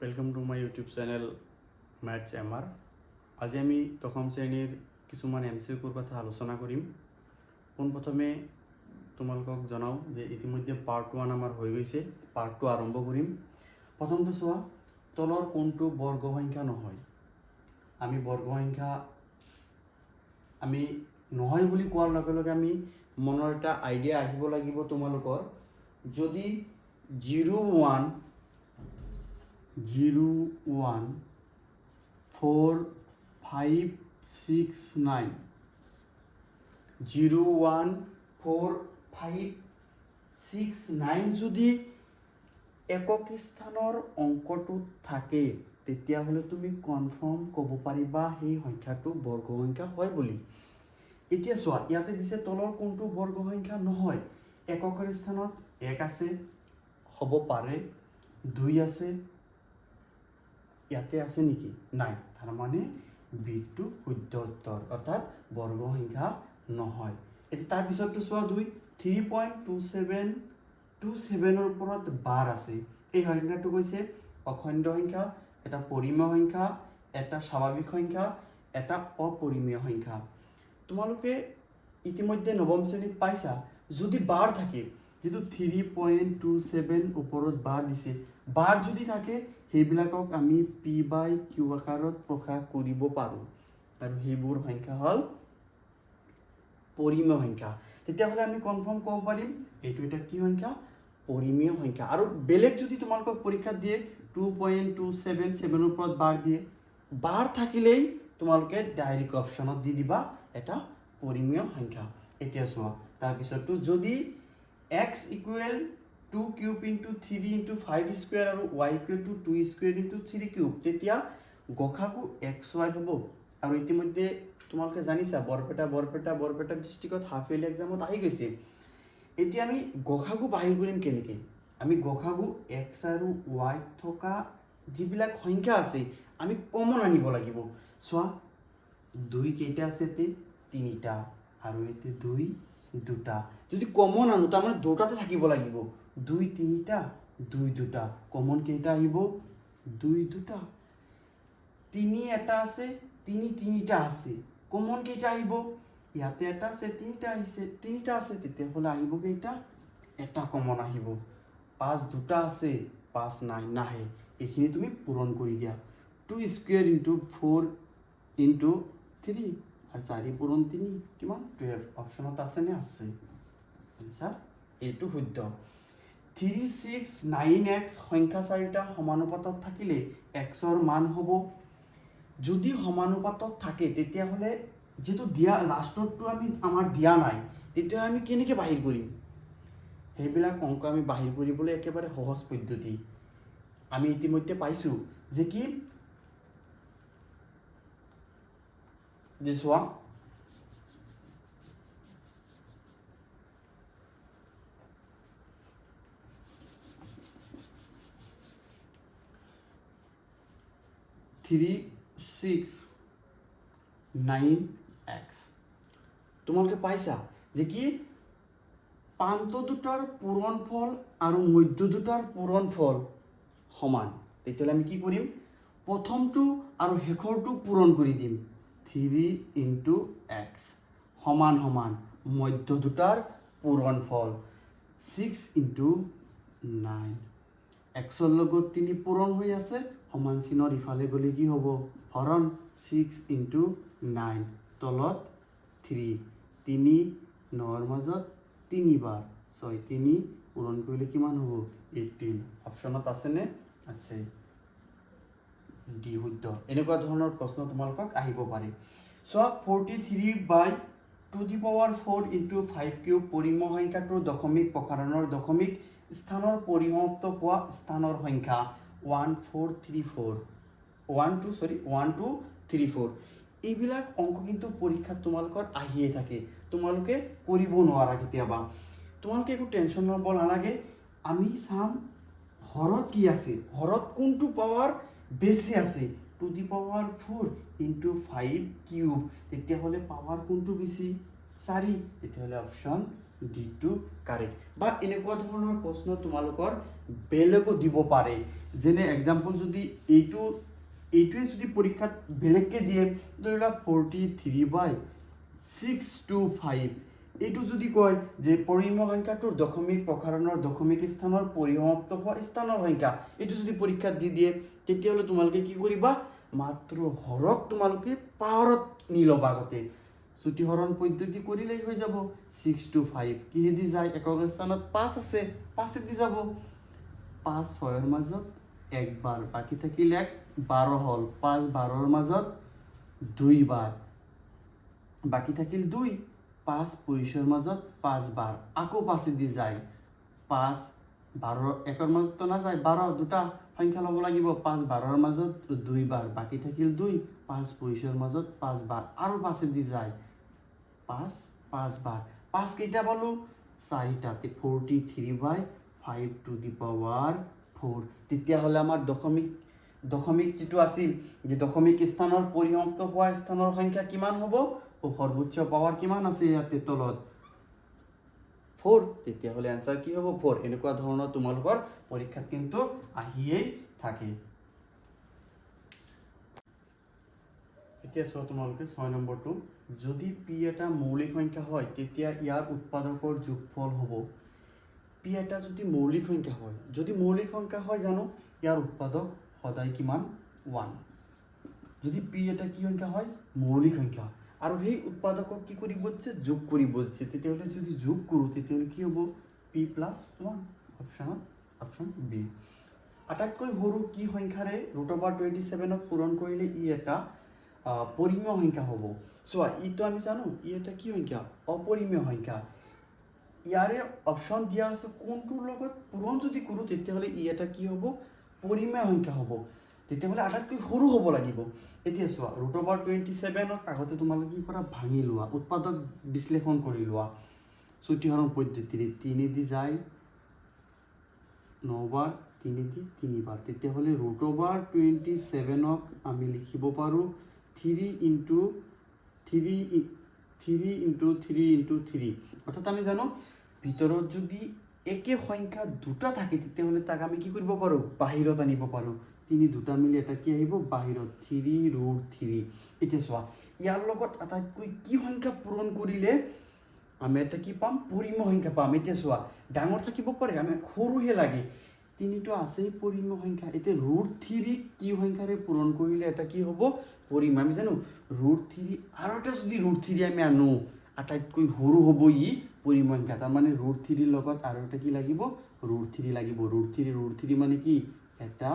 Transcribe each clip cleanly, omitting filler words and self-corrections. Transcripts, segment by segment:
Welcome to my YouTube channel maths M R. আজি আমি দশম শ্ৰেণীৰ কিছুমান MCQৰ কথা আলোচনা কৰিম। পোনপ্ৰথমে তোমালোকক জনাওঁ যে ইতিমধ্যে পাৰ্ট 1 আমাৰ হৈ গৈছে। পাৰ্ট 2 আৰম্ভ কৰিম। প্ৰথমটো চোৱা, তলৰ কোনটো বৰ্গ সংখ্যা নহয়। আমি বৰ্গ সংখ্যা আমি নহয় বুলি কোৱাৰ লগে লগে আমি মনৰ এটা আইডিয়া আহিব লাগিব তোমালোকৰ। যদি 0 1 4 5 6 9 0 1 4 5 6 9 যদি একক স্থানৰ অংকটোত থাকে তেতিয়াহ'লে তুমি কনফাৰ্ম ক'ব পাৰিবা সেই সংখ্যাটো বৰ্গ সংখ্যা হয় বুলি। এতিয়া চোৱা, ইয়াতে দিছে তলৰ কোনটো বৰ্গ সংখ্যা নহয়। এককৰ স্থানত 1 আছে, হ'ব পাৰে 2 আছে, ইয়াতে আছে নেকি? নাই। তাৰ মানে বিটো শুদ্ধ উত্তৰ, অৰ্থাৎ বৰ্গ সংখ্যা নহয়। এতিয়া তাৰপিছতটো চোৱা 2 3.2727ৰ ওপৰত বাৰ আছে। এই সংখ্যাটো কৈছে অখণ্ড সংখ্যা, এটা পৰিমেয় সংখ্যা, এটা স্বাভাৱিক সংখ্যা, এটা অপৰিমেয় সংখ্যা। তোমালোকে ইতিমধ্যে নৱম শ্ৰেণীত পাইছা, যদি বাৰ থাকে, যিটো 3.27 ওপৰত বাৰ দিছে, বাৰ যদি থাকে সেইবিলাকক আমি p/q আকাৰত প্ৰকাশ কৰিব পাৰোঁ আৰু সেইবোৰ সংখ্যা হ'ল পৰিমেয় সংখ্যা। তেতিয়াহ'লে আমি কনফাৰ্ম ক'ব পাৰিম এইটো এটা কি সংখ্যা? পৰিমেয় সংখ্যা। আৰু বেলেগ যদি তোমালোকক পৰীক্ষাত দিয়ে 2.277ৰ ওপৰত বাৰ দিয়ে, বাৰ থাকিলেই তোমালোকে ডাইৰেক্ট অপশ্যনত দি দিবা এটা পৰিমেয় সংখ্যা। এতিয়া চোৱা, তাৰপিছতটো যদি x = 2 কিউব × 3 × 5 স্কুৱেৰ আৰু y = 2 স্কুৱেৰ × 3 কিউব, তেতিয়া গসাগু xy হ'ব। আৰু ইতিমধ্যে তোমালোকে জানিছা বৰপেটা ডিষ্ট্ৰিক্টত হাফ ইয়াৰলি এক্সামত আহি গৈছে। এতিয়া আমি গসাগু বাহিৰ কৰিম কেনেকৈ? আমি গসাগু x আৰু y থকা যিবিলাক সংখ্যা আছে আমি কমন আনিব লাগিব। চোৱা, 2 কেইটা আছে? 3টা, আৰু এতে 2 2টা। যদি কমন আনো তাৰমানে দুটাতে থাকিব লাগিব। 2 3টা, 2 2টা, কমন কেইটা আহিব? 2 2টা। 3 এটা আছে, 3 3টা আছে, কমন কেইটা আহিব? ইয়াতে এটা আছে, 3টা আছে, তেতিয়াহ'লে আহিব কেইটা? এটা কমন আহিব। 5 2টা আছে, 5 নাই, নাহে। এইখিনি তুমি পূৰণ কৰি দিয়া। 2 স্কুৱেৰ × 4 × 3 আৰু 4 পূৰণ 3 কিমান? 12। অপশ্যনত আছেনে? আছে। আনচাৰ এইটো শুদ্ধ। 3 6 9x সংখ্যা চাৰিটা সমানুপাতত থাকিলে xৰ মান হ'ব। যদি সমানুপাতত থাকে তেতিয়াহ'লে যিটো দিয়া লাষ্টৰটো আমাৰ দিয়া নাই, তেতিয়া আমি কেনেকৈ বাহিৰ কৰিম? সেইবিলাক অংক আমি বাহিৰ কৰিবলৈ একেবাৰে সহজ পদ্ধতি। আমি ইতিমধ্যে পাইছোঁ যে কি, যে চোৱা, তোমালোকে পাইছা যে কি প্ৰান্ত দুটাৰ পূৰণফল আৰু মধ্য দুটাৰ পূৰণফল সমান। তেতিয়াহ'লে আমি কি কৰিম? প্ৰথমটো আৰু শেষৰটো পূৰণ কৰি দিম। 3 × x সমান সমান মধ্য দুটাৰ পূৰণফল 6 × 9। xৰ লগত 3 পূৰণ হৈ আছে, সমান চিনৰ ইফালে গ'লে কি হ'ব? হৰণ। 6 × 9, তলত 3, 3 9ৰ মাজত 3 বাৰ, 6 3 পূৰণ কৰিলে কিমান হ'ব? 18। অপশ্যনত আছেনে? আছে। ডি শুদ্ধ। এনেকুৱা ধৰণৰ প্ৰশ্ন তোমালোকক আহিব পাৰে। চোৱা, 43/2⁴ × 5 কিউব পৰিমেয় সংখ্যাটোৰ দশমিক প্ৰসাৰণৰ দশমিক স্থানৰ পৰিসমাপ্ত হোৱা স্থানৰ সংখ্যা 1 2 3 4। এইবিলাক অংক কিন্তু পৰীক্ষাত তোমালোকৰ আহিয়ে থাকে, তোমালোকে কৰিব নোৱাৰা কেতিয়াবা। তোমালোকে একো টেনশ্যন ল'ব নালাগে। আমি চাম হৰত কি আছে, হৰত কোনটো পাৱাৰ বেছি আছে। 2⁴ × 5 কিউব, তেতিয়াহ'লে পাৱাৰ কোনটো বেছি? 4। তেতিয়াহ'লে অপশ্যন ডিটো কাৰেক্ট। বা এনেকুৱা ধৰণৰ প্ৰশ্ন তোমালোকৰ বেলেগো দিব পাৰে যেনে এক্সাম্পল যদি এইটোৱে যদি পৰীক্ষাত বেলেগকে দিয়ে ধৰি লোৱা 43/625 এইটো যদি কয় যে পৰিমেয় সংখ্যাটোৰ দশমিক প্ৰসাৰণৰ দশমিক স্থানৰ পৰিসমাপ্ত হোৱা স্থানৰ সংখ্যা এইটো যদি পৰীক্ষাত দি দিয়ে তেতিয়াহ'লে তোমালোকে কি কৰিবা মাত্ৰ হৰক তোমালোকে পাৱাৰত নি ল'বা আগতে চুটি হৰণ পদ্ধতি কৰিলেই হৈ যাব 625 কিহেদি যায় একক স্থানত 5 আছে 5 দি যাব 5 6ৰ মাজত একবাৰ বাকি থাকিল 12 হ'ল 5 12ৰ মাজত দুইবাৰ বাকি থাকিল 2 5 25ৰ মাজত 5 বাৰ আকৌ 5 দি যায় 5 12 1ৰ মাজত নাযায় 12 দুটা সংখ্যা ল'ব লাগিব 5 12ৰ মাজত 2 বাৰ বাকি থাকিল 2 5 25ৰ মাজত 5 বাৰ আৰু 5 দি যায় 5 5 বাৰ 5 কেইটা পালো 4টা 43/5 টু দি পাৱাৰ 4 তেতিয়াহ'লে আমাৰ দশমিক যিটো আছিল যে দশমিক স্থানৰ পৰিসমাপ্ত হোৱা স্থানৰ সংখ্যা কিমান হ'ব সৰ্বোচ্চ পাৱাৰ কিমান আছে ইয়াতে তলত 4 তেতিয়াহ'লে আনসাৰ কি হ'ব 4 এনেকুৱা ধৰণৰ তোমালোকৰ পৰীক্ষাত কিন্তু আহিয়েই থাকে এতিয়া চোৱা তোমালোকে 6 নম্বৰটো যদি পি এটা মৌলিক সংখ্যা হয় তেতিয়া ইয়াৰ উৎপাদকৰ যোগফল হ'ব পি এটা যদি মৌলিক সংখ্যা হয় জানো ইয়াৰ উৎপাদক সদায় কিমান 1 যদি পি এটা কি সংখ্যা হয় মৌলিক সংখ্যা আৰু সেই উৎপাদকক কি কৰিব দিছে যোগ কৰিব দিছে তেতিয়াহ'লে যদি যোগ কৰোঁ তেতিয়াহ'লে কি হ'ব p + 1 অপশ্যন বি আটাইতকৈ সৰু কি সংখ্যাৰে √27ক পূৰণ কৰিলে ই এটা পৰিমেয় সংখ্যা হ'ব চোৱা ইটো আমি জানো ই এটা কি সংখ্যা অপৰিমেয় সংখ্যা ইয়াৰে অপশ্যন দিয়া আছে কোনটোৰ লগত পূৰণ যদি কৰোঁ তেতিয়াহ'লে ই এটা কি হ'ব পৰিমেয় সংখ্যা হ'ব তেতিয়াহ'লে আটাইতকৈ সৰু হ'ব লাগিব এতিয়া চোৱা √27ক আগতে তোমালোকে কি কৰা ভাঙি লোৱা উৎপাদক বিশ্লেষণ কৰি লোৱা চুটি হৰণ পদ্ধতিৰে 3 দি যায় 9 বাৰ 3 দি 3 বাৰ তেতিয়াহ'লে √27ক আমি লিখিব পাৰোঁ 3 × 3 অৰ্থাৎ আমি জানো ভিতৰত যদি একে সংখ্যা দুটা থাকে তেতিয়াহ'লে তাক আমি কি কৰিব পাৰোঁ বাহিৰত আনিব পাৰোঁ 3 দুটা মিলি এটা কি আহিব বাহিৰত 3√3 এতিয়া চোৱা ইয়াৰ লগত আটাইতকৈ কি সংখ্যা পূৰণ কৰিলে আমি এটা কি পাম পৰিমেয় সংখ্যা পাম এতিয়া চোৱা ডাঙৰ থাকিব পাৰে আমি সৰুহে লাগে 3টো আছেই পৰিমেয় সংখ্যা এতিয়া √3 কি সংখ্যাৰে পূৰণ কৰিলে এটা কি হ'ব পৰিমেয় আমি জানো √3 আৰু এটা যদি √3 আমি আনো আটাইতকৈ সৰু হ'ব ই পৰিমেয় সংখ্যা তাৰমানে √3 লগত আৰু এটা কি লাগিব √3 লাগিব √3 মানে কি এটা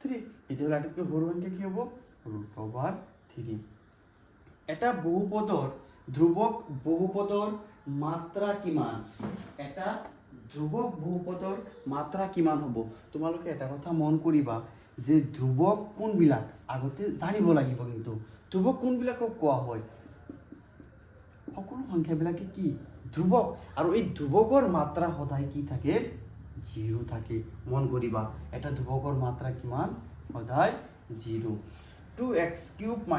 3 এতিয়াহ'লে আটাইতকৈ সৰু সংখ্যা কি হ'ব √3 এটা বহুপদৰ ধ্ৰুৱক বহুপদৰ মাত্ৰা কিমান এটা ধ্ৰুৱক বহুপদৰ মাত্ৰা কিমান হ'ব তোমালোকে এটা কথা মন কৰিবা যে ধ্ৰুৱক কোনবিলাক আগতে জানিব লাগিব কিন্তু ধ্ৰুৱক কোনবিলাকক কোৱা হয় সকলো সংখ্যাবিলাকে কি ধ্ৰুৱক আৰু এই ধ্ৰুৱকৰ মাত্ৰা সদায় কি থাকে 0 থাকে মন কৰিবা এটা ধ্ৰুৱকৰ মাত্ৰা কিমান সদায় 0 2x³ -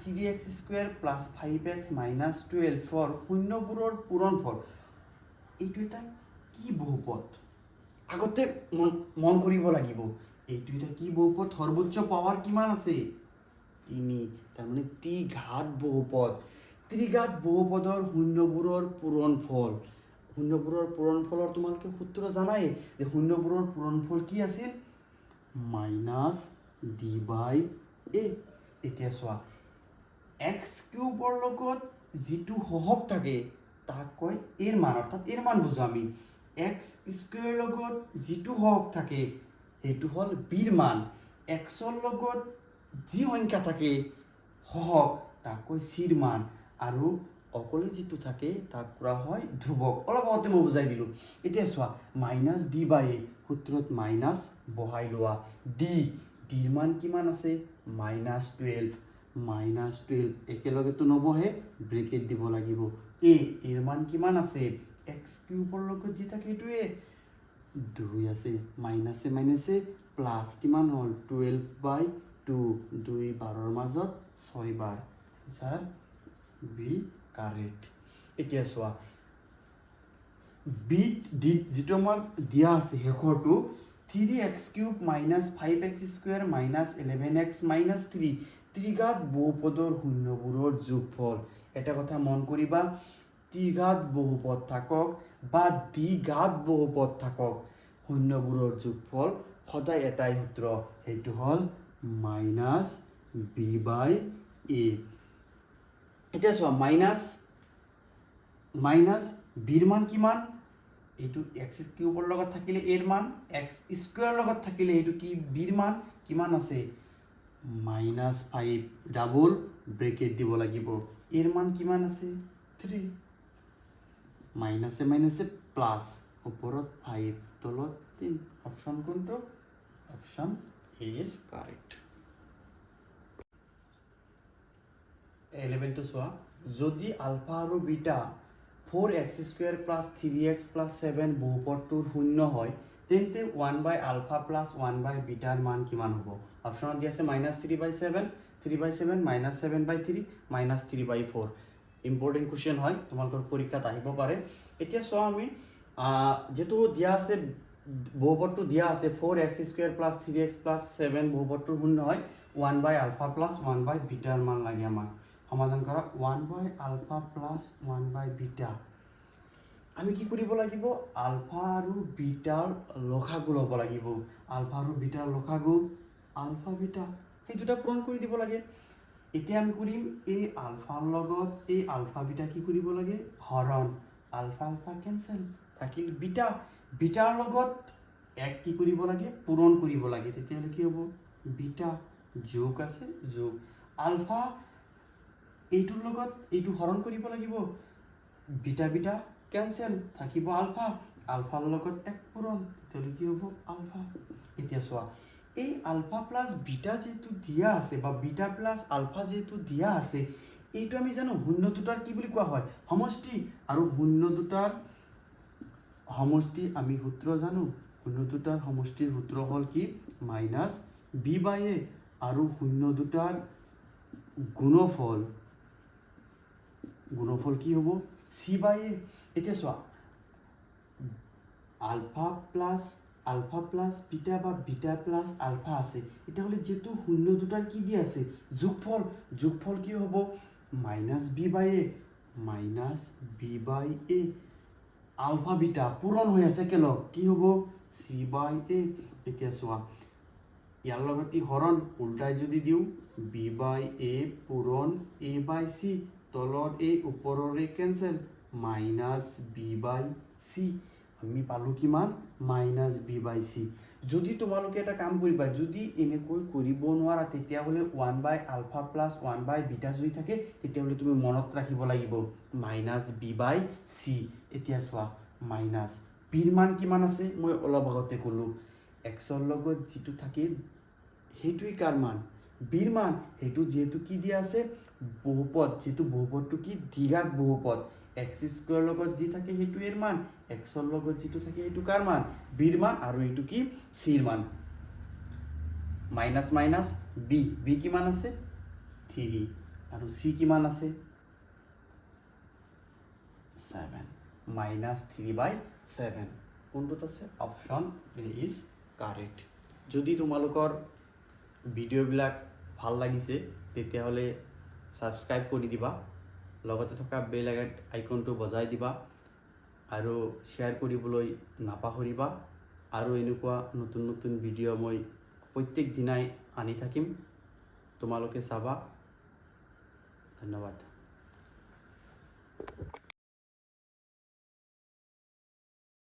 3x² + 5x - 12 শূন্যবোৰৰ পূৰণফল এইটো এটা কি বহুপদ আগতে মন কৰিব লাগিব এইটো এটা কি বহুপদ সৰ্বোচ্চ পাৱাৰ কিমান আছে 3 তাৰমানে ত্ৰিঘাত বহুপদৰ শূন্যবোৰৰ পূৰণফলৰ তোমালোকে সূত্ৰ জানাই যে শূন্যবোৰৰ পূৰণফল কি আছিল -d/a এতিয়া চোৱা x³ লগত যিটো সহগ থাকে তাক কয় এৰ মান অৰ্থাৎ এৰ মান বুজো আমি x² লগত যিটো সহগ থাকে সেইটো হ'ল bৰ মান x লগত যি সংখ্যা থাকে সহগ তাক কয় cৰ মান আৰু অকলে যিটো থাকে তাক কোৱা হয় ধ্ৰুৱক অলপ আগতে মই বুজাই দিলোঁ এতিয়া চোৱা -d/a সূত্ৰত মাইনাছ বহাই লোৱা dৰ মান কিমান আছে -12 একেলগেতো নবহে ব্ৰেকেট দিব লাগিব এৰ মান কিমান আছে x³ লগত যি থাকে সেইটোৱে 2 আছে মাইনাছে প্লাছ কিমান হ'ল 12/2 2 12ৰ মাজত 6 বাৰ আনসাৰ বি কাৰেক্ট এতিয়া চোৱা যিটো আমাৰ দিয়া আছে শেষৰটো 3x³ minus 5x² minus 11x minus 3 ত্ৰিঘাত বহুপদৰ শূন্যবোৰৰ যোগফল। এটা কথা মন কৰিবা, ত্ৰিঘাত বহুপদ থাকক বা দ্বিঘাত বহুপদ থাকক, শূন্যবোৰৰ যোগফল সদায় এটাই সূত্ৰ, সেইটো হ'ল মাইনাছ b/a। এতিয়া চোৱা, মাইনাছ বিৰ মান কিমান, এইটো x³ লগত থাকিলে এৰ মান, x² লগত থাকিলে এইটো কি বিৰ মান কিমান আছে -5 ডাবল ব্ৰেকেট দিব লাগিব, এৰ মান কিমান আছে 3, মাইনাছে প্লাছ, ওপৰত 5 তলত 3, অপশ্যন কোনটো, অপশ্যন এ ইজ কাৰেক্ট। 11টো চোৱা, যদি আলফা আৰু বিটা 4x² + 3x + 7 বহুপদটোৰ শূন্য হয়, তেন্তে 1/α + 1/βৰ মান কিমান হ'ব? অপশ্যনত দিয়া আছে -3/7, 3/7, -7/3, -3/4। ইম্পৰ্টেণ্ট কুৱেশ্যন হয়, তোমালোকৰ পৰীক্ষাত আহিব পাৰে। এতিয়া চোৱা, আমি যিটো দিয়া আছে বহুপদটো দিয়া আছে 4x² + 3x + 7 বহুপদটোৰ শূন্য হয়, 1/α + 1/βৰ মান লাগে আমাক। সমাধান কৰা 1/α + 1/β। আমি কি কৰিব লাগিব, আলফা আৰু বিটাৰ লসাগু ল'ব লাগিব। আলফা আৰু বিটাৰ লসাগু আলফা বিটা, সেই দুটা পূৰণ কৰি দিব লাগে। এতিয়া আমি কৰিম এই আলফাৰ লগত এই আলফা বিটা কি কৰিব লাগে, হৰণ, আলফা কেনচেল, থাকিল বিটা, বিটাৰ লগত এক কি কৰিব লাগে, পূৰণ কৰিব লাগে, তেতিয়াহ'লে কি হ'ব বিটা, যোগ আছে যোগ, আলফা এইটোৰ লগত এইটো হৰণ কৰিব লাগিব, বিটা কেনচেল, থাকিব আলফা, আলফাৰ লগত এক পূৰণ, তেতিয়াহ'লে কি হ'ব আলফা। এতিয়া চোৱা, এই আলফা প্লাছ বিটা যিহেতু দিয়া আছে বা বিটা প্লাছ আলফা যিহেতু দিয়া আছে, এইটো আমি জানো শূন্য দুটাৰ কি বুলি কোৱা হয়, সমষ্টি, আৰু শূন্য দুটাৰ সমষ্টি আমি সূত্ৰ জানো, শূন্য দুটাৰ সমষ্টিৰ সূত্ৰ হ'ল কি -b/a, আৰু শূন্য দুটাৰ গুণফল কি হ'ব c/a। এতিয়া চোৱা, আলফা প্লাছ বিটা বা বিটা প্লাছ আলফা আছে, তেতিয়াহ'লে যিহেতু শূন্য দুটাৰ কি দিয়া আছে যোগফল কি হ'ব -b/a, আলফা বিটা পূৰণ হৈ আছে একেলগ, কি হ'ব c/a। এতিয়া চোৱা, ইয়াৰ লগত ই হৰণ, উল্টাই যদি দিওঁ b/a পূৰণ a/c, তলত এই ওপৰৰে কেনচেল, -b/c, আমি পালোঁ কিমান -b/c। যদি তোমালোকে এটা কাম কৰিবা, যদি এনেকৈ কৰিব নোৱাৰা, তেতিয়াহ'লে 1/α + 1/β যদি থাকে, তেতিয়াহ'লে তুমি মনত ৰাখিব লাগিব -b/c। এতিয়া চোৱা, মাইনাছ বিৰ মান কিমান আছে, মই অলপ আগতে ক'লোঁ, এক্সৰ লগত যিটো থাকে সেইটোৱেই কাৰ মান, বিৰ মান, সেইটো যিহেতু কি দিয়া আছে বহুপদ, যিটো বহুপদটো কি দ্বিঘাত বহুপদ, x² লগত যি থাকে সেইটো এৰ মান, এক্সৰ লগত যিটো থাকে সেইটো কাৰ মান, বিৰ মান, আৰু এইটো কি চিৰ মান, মাইনাছ বি কিমান আছে 3, আৰু চি কিমান আছে 7, -3/7, কোনটোত আছে, অপশ্যন এ ইজ কাৰেক্ট। যদি তোমালোকৰ ভিডিঅ'বিলাক ভাল লাগিছে, তেতিয়াহ'লে ছাবস্ক্ৰাইব কৰি দিবা, লগতে থকা বেল আইকনটো বজাই দিবা, আৰু শ্বেয়াৰ কৰিবলৈ নাপাহৰিবা। আৰু এনেকুৱা নতুন ভিডিঅ' মই প্ৰত্যেক দিনাই আনি থাকিম, তোমালোকে চাবা। ধন্যবাদ।